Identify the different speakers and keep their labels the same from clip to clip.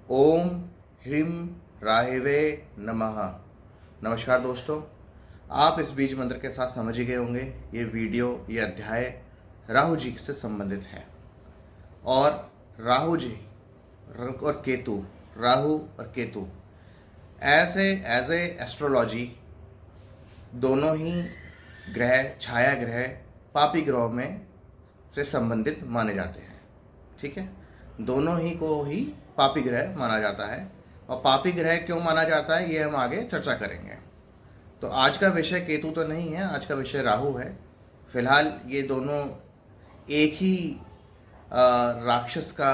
Speaker 1: ओम ह्रीम Rahway नमः। नमस्कार दोस्तों, आप इस बीज मंत्र के साथ समझ ही गए होंगे। ये वीडियो, ये अध्याय राहु जी से संबंधित है। और राहु जी और केतु, राहु और केतु ऐसे एज ए एस्ट्रोलॉजी दोनों ही ग्रह, छाया ग्रह, पापी ग्रहों में से संबंधित माने जाते हैं। ठीक है, दोनों ही को ही पापी ग्रह माना जाता है। और पापी ग्रह क्यों माना जाता है ये हम आगे चर्चा करेंगे। तो आज का विषय केतु तो नहीं है, आज का विषय राहु है। फिलहाल ये दोनों एक ही राक्षस का,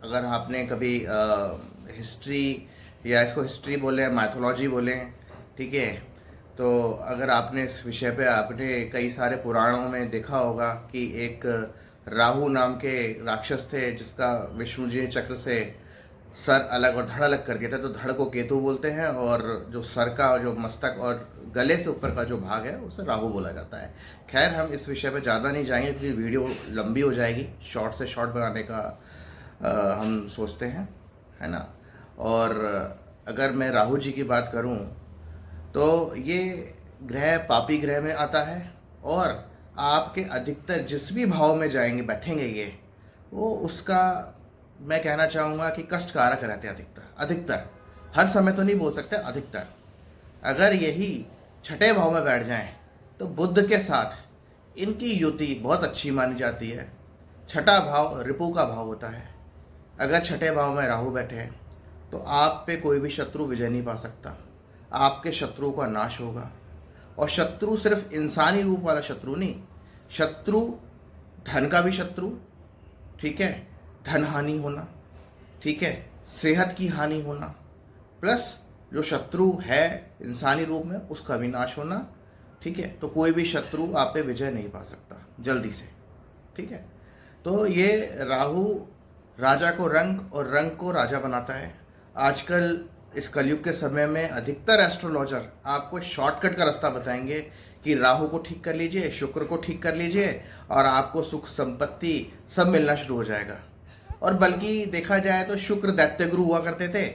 Speaker 1: अगर आपने कभी हिस्ट्री या इसको हिस्ट्री बोलें, मैथोलॉजी बोलें, ठीक है, तो अगर आपने इस विषय पे आपने कई सारे पुराणों में देखा होगा कि एक राहु नाम के राक्षस थे जिसका विष्णु जी चक्र से सर अलग और धड़ अलग कर दिया था। तो धड़ को केतु बोलते हैं और जो सर का, जो मस्तक और गले से ऊपर का जो भाग है उसे राहु बोला जाता है। खैर, हम इस विषय पे ज़्यादा नहीं जाएंगे क्योंकि वीडियो लंबी हो जाएगी। शॉर्ट से शॉर्ट बनाने का हम सोचते हैं, है ना। और अगर मैं राहु जी की बात करूं तो ये ग्रह पापी ग्रह में आता है और आपके अधिकतर जिस भी भाव में जाएंगे, बैठेंगे ये, वो उसका मैं कहना चाहूँगा कि कष्टकारक रहते हैं। अधिकतर हर समय तो नहीं बोल सकते, अधिकतर अगर यही छठे भाव में बैठ जाएं तो बुध के साथ इनकी युति बहुत अच्छी मानी जाती है। छठा भाव रिपु का भाव होता है। अगर छठे भाव में राहु बैठे हैं तो आप पे कोई भी शत्रु विजय नहीं पा सकता, आपके शत्रुओं का नाश होगा। और शत्रु सिर्फ इंसानी रूप वाला शत्रु नहीं, शत्रु धन का भी शत्रु, ठीक है, धन हानि होना, ठीक है, सेहत की हानि होना, प्लस जो शत्रु है इंसानी रूप में उसका भी नाश होना। ठीक है, तो कोई भी शत्रु आप पे विजय नहीं पा सकता जल्दी से। ठीक है, तो ये राहु राजा को रंग और रंग को राजा बनाता है। आजकल इस कलयुग के समय में अधिकतर एस्ट्रोलॉजर आपको शॉर्टकट का रास्ता बताएंगे कि राहु को ठीक कर लीजिए, शुक्र को ठीक कर लीजिए और आपको सुख संपत्ति सब मिलना शुरू हो जाएगा। और बल्कि देखा जाए तो शुक्र दैत्य गुरु हुआ करते थे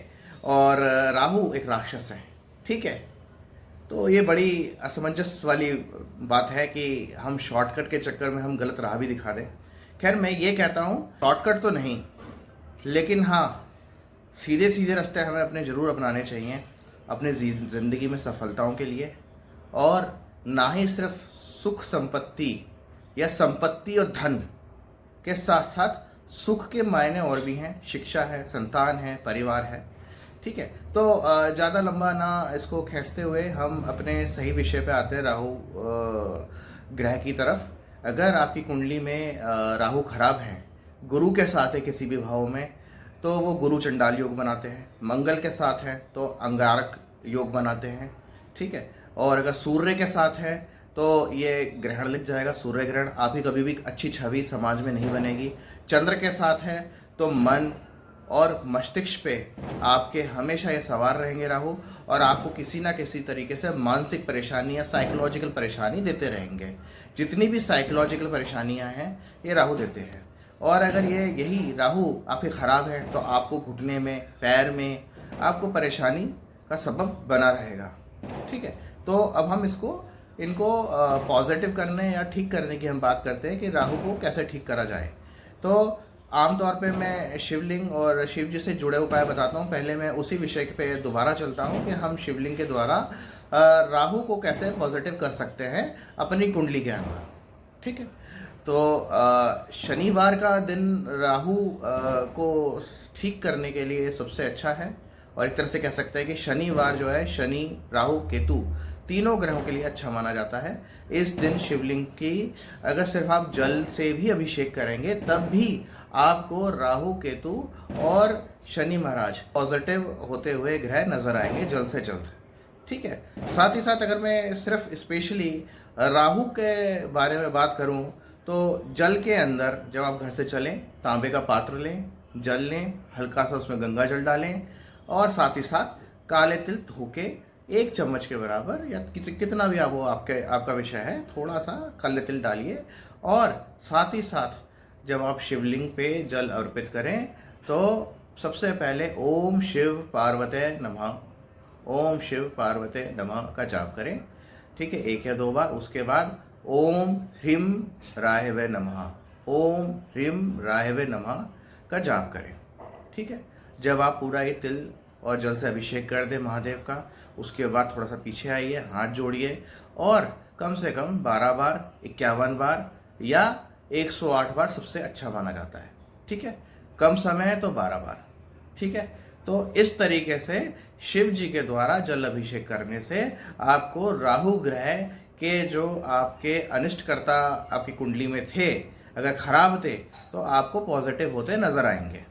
Speaker 1: और राहु एक राक्षस है। ठीक है, तो ये बड़ी असमंजस वाली बात है कि हम शॉर्टकट के चक्कर में हम गलत राह भी दिखा दें। खैर, मैं ये कहता हूँ शॉर्टकट तो नहीं, लेकिन हाँ सीधे सीधे रास्ते हमें अपने ज़रूर अपनाने चाहिए अपने ज़िंदगी में सफलताओं के लिए। और ना ही सिर्फ सुख संपत्ति या संपत्ति और धन के साथ साथ सुख के मायने और भी हैं, शिक्षा है, संतान है, परिवार है। ठीक है, तो ज़्यादा लंबा ना इसको खींचते हुए हम अपने सही विषय पे आते हैं, राहु ग्रह की तरफ। अगर आपकी कुंडली में राहु खराब है, गुरु के साथ है किसी भी भाव में, तो वो गुरु चंडाल योग बनाते हैं। मंगल के साथ है तो अंगारक योग बनाते हैं। ठीक है, और अगर सूर्य के साथ है तो ये ग्रहण लिख जाएगा, सूर्य ग्रहण। आपकी कभी भी अच्छी छवि समाज में नहीं बनेगी। चंद्र के साथ है तो मन और मस्तिष्क पे आपके हमेशा ये सवार रहेंगे राहु, और आपको किसी ना किसी तरीके से मानसिक परेशानी या साइकोलॉजिकल परेशानी देते रहेंगे। जितनी भी साइकोलॉजिकल परेशानियां हैं ये राहु देते हैं। और अगर यही राहु आपके ख़राब है तो आपको घुटने में, पैर में आपको परेशानी का सबब बना रहेगा। ठीक है, तो अब हम इनको पॉजिटिव करने या ठीक करने की हम बात करते हैं कि राहु को कैसे ठीक करा जाए। तो आमतौर पे मैं शिवलिंग और शिव जी से जुड़े उपाय बताता हूँ। पहले मैं उसी विषय पे दोबारा चलता हूँ कि हम शिवलिंग के द्वारा राहु को कैसे पॉजिटिव कर सकते हैं अपनी कुंडली के अंदर। ठीक है, तो शनिवार का दिन राहु को ठीक करने के लिए सबसे अच्छा है। और एक तरह से कह सकते हैं कि शनिवार जो है, शनि, राहु, केतु तीनों ग्रहों के लिए अच्छा माना जाता है। इस दिन शिवलिंग की अगर सिर्फ आप जल से भी अभिषेक करेंगे तब भी आपको राहु, केतु और शनि महाराज पॉजिटिव होते हुए ग्रह नजर आएंगे जल्द से जल्द। ठीक है, साथ ही साथ अगर मैं सिर्फ स्पेशली राहु के बारे में बात करूं तो जल के अंदर जब आप घर से चलें, तांबे का पात्र लें, जल लें, हल्का सा उसमें गंगा जल डालें और साथ ही साथ काले तिल धो के 1 चम्मच के बराबर या कितना भी आपका विषय है, थोड़ा सा काले तिल डालिए। और साथ ही साथ जब आप शिवलिंग पे जल अर्पित करें तो सबसे पहले ओम शिव पार्वते नमः, ओम शिव पार्वते नमः का जाप करें। ठीक है, 1 या 2 बार। उसके बाद ओम ह्रीम राहवे नमः, ओम ह्रीम राहवे नमः का जाप करें। ठीक है, जब आप पूरा ये तिल और जल से अभिषेक कर दें महादेव का, उसके बाद थोड़ा सा पीछे आइए, हाथ जोड़िए और कम से कम 12 बार, 51 बार या 108 बार सबसे अच्छा माना जाता है। ठीक है, कम समय है तो 12 बार। ठीक है, तो इस तरीके से शिव जी के द्वारा जल अभिषेक करने से आपको राहु ग्रह के जो आपके अनिष्टकर्ता आपकी कुंडली में थे, अगर खराब थे, तो आपको पॉजिटिव होते नजर आएंगे।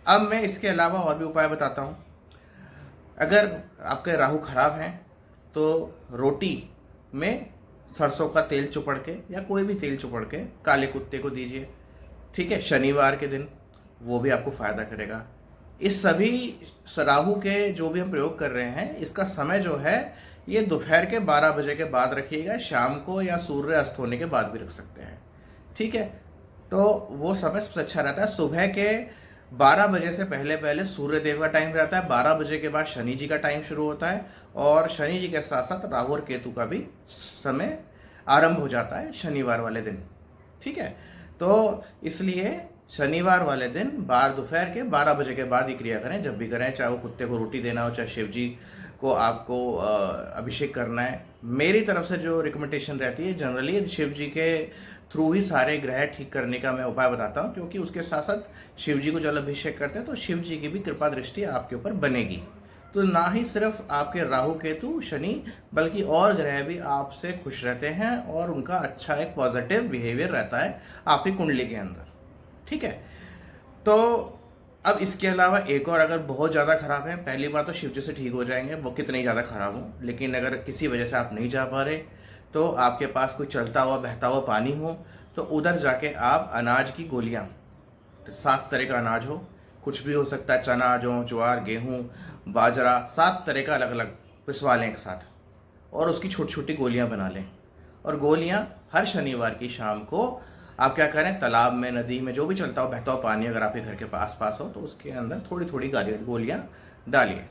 Speaker 1: अब मैं इसके अलावा और भी उपाय बताता हूँ। अगर आपके राहु खराब हैं तो रोटी में सरसों का तेल चुपड़ के या कोई भी तेल चुपड़ के काले कुत्ते को दीजिए। ठीक है, शनिवार के दिन, वो भी आपको फायदा करेगा। इस सभी राहु के जो भी हम प्रयोग कर रहे हैं, इसका समय जो है ये दोपहर के 12 बजे के बाद रखिएगा, शाम को या सूर्य अस्त होने के बाद भी रख सकते हैं। ठीक है, तो वो समय सबसे अच्छा रहता है। सुबह के 12 बजे से पहले पहले सूर्य देव का टाइम रहता है, 12 बजे के बाद शनि जी का टाइम शुरू होता है और शनि जी के साथ साथ राहु और केतु का भी समय आरंभ हो जाता है शनिवार वाले दिन। ठीक है, तो इसलिए शनिवार वाले दिन दोपहर के 12 बजे के बाद ही क्रिया करें, जब भी करें, चाहे वो कुत्ते को रोटी देना हो, चाहे शिव जी को आपको अभिषेक करना है। मेरी तरफ से जो रिकमेंडेशन रहती है, जनरली शिव जी के थ्रू ही सारे ग्रह ठीक करने का मैं उपाय बताता हूँ, क्योंकि उसके साथ साथ शिव जी को जल अभिषेक करते हैं तो शिव जी की भी कृपा दृष्टि आपके ऊपर बनेगी। तो ना ही सिर्फ आपके राहु केतु शनि, बल्कि और ग्रह भी आपसे खुश रहते हैं और उनका अच्छा एक पॉजिटिव बिहेवियर रहता है आपकी कुंडली के अंदर। ठीक है, तो अब इसके अलावा एक और, अगर बहुत ज़्यादा खराब है, पहली बार तो शिव जी से ठीक हो जाएंगे, वो कितने ज़्यादा खराब हो, लेकिन अगर किसी वजह से आप नहीं जा पा रहे, तो आपके पास कोई चलता हुआ बहता हुआ पानी हो, तो उधर जाके आप अनाज की गोलियां, 7 तरह का अनाज हो, कुछ भी हो सकता है, चना, जौ, ज्वार, गेहूं, बाजरा, 7 तरह का अलग अलग पिसवा लें एक साथ और उसकी छोटी छोटी गोलियां बना लें। और गोलियां हर शनिवार की शाम को आप क्या करें, तालाब में, नदी में, जो भी चलता हो बहता हुआ पानी अगर आपके घर के पास हो, तो उसके अंदर थोड़ी थोड़ी गोलियां डालिए।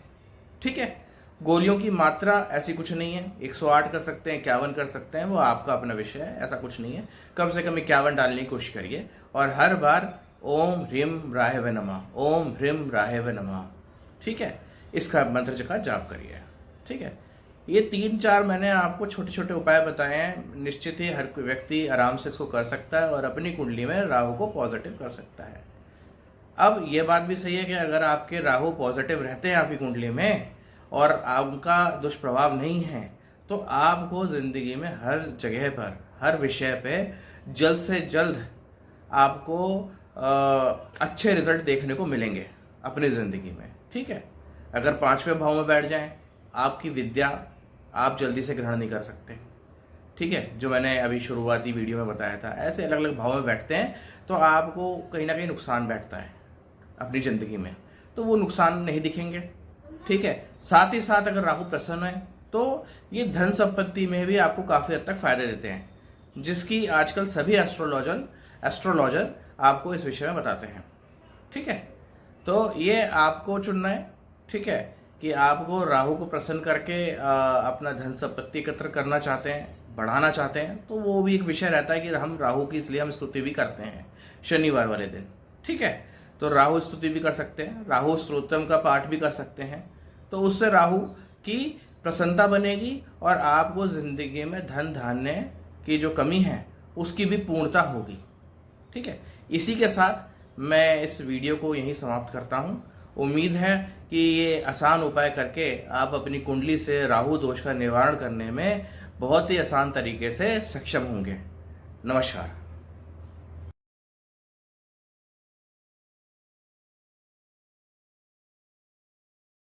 Speaker 1: ठीक है, गोलियों की मात्रा ऐसी कुछ नहीं है, 108 कर सकते हैं, 51 कर सकते हैं, वो आपका अपना विषय है, ऐसा कुछ नहीं है। कम से कम 51 डालने की कोशिश करिए और हर बार ओम ह्रीम राहवे नमः, ओम ह्रीम राहवे नमः। ठीक है, इसका मंत्र का जाप करिए। ठीक है, ये 3-4 मैंने आपको छोटे छोटे उपाय बताए हैं, निश्चित ही हर कोई व्यक्ति आराम से इसको कर सकता है और अपनी कुंडली में राहु को पॉजिटिव कर सकता है। अब ये बात भी सही है कि अगर आपके राहु पॉजिटिव रहते हैं आपकी कुंडली में और उनका दुष्प्रभाव नहीं है, तो आपको ज़िंदगी में हर जगह पर, हर विषय पे जल्द से जल्द आपको अच्छे रिजल्ट देखने को मिलेंगे अपनी ज़िंदगी में। ठीक है, अगर 5वें भाव में बैठ जाएं, आपकी विद्या आप जल्दी से ग्रहण नहीं कर सकते। ठीक है, जो मैंने अभी शुरुआती वीडियो में बताया था, ऐसे अलग अलग भाव में बैठते हैं तो आपको कहीं ना कहीं नुकसान बैठता है अपनी ज़िंदगी में, तो वो नुकसान नहीं दिखेंगे। ठीक है, साथ ही साथ अगर राहु प्रसन्न है तो ये धन संपत्ति में भी आपको काफ़ी हद तक फायदे देते हैं, जिसकी आजकल सभी एस्ट्रोलॉजर आपको इस विषय में बताते हैं। ठीक है, तो ये आपको चुनना है। ठीक है, कि आपको राहु को प्रसन्न करके अपना धन संपत्ति एकत्र करना चाहते हैं, बढ़ाना चाहते हैं, तो वो भी एक विषय रहता है कि हम राहु की इसलिए हम स्तुति भी करते हैं शनिवार वाले दिन। ठीक है, तो राहु स्तुति भी कर सकते हैं, राहु स्तोत्रम का पाठ भी कर सकते हैं, तो उससे राहु की प्रसन्नता बनेगी और आपको ज़िंदगी में धन धान्य की जो कमी है उसकी भी पूर्णता होगी। ठीक है, इसी के साथ मैं इस वीडियो को यहीं समाप्त करता हूँ। उम्मीद है कि ये आसान उपाय करके आप अपनी कुंडली से राहु दोष का निवारण करने में बहुत ही आसान तरीके से सक्षम होंगे। नमस्कार।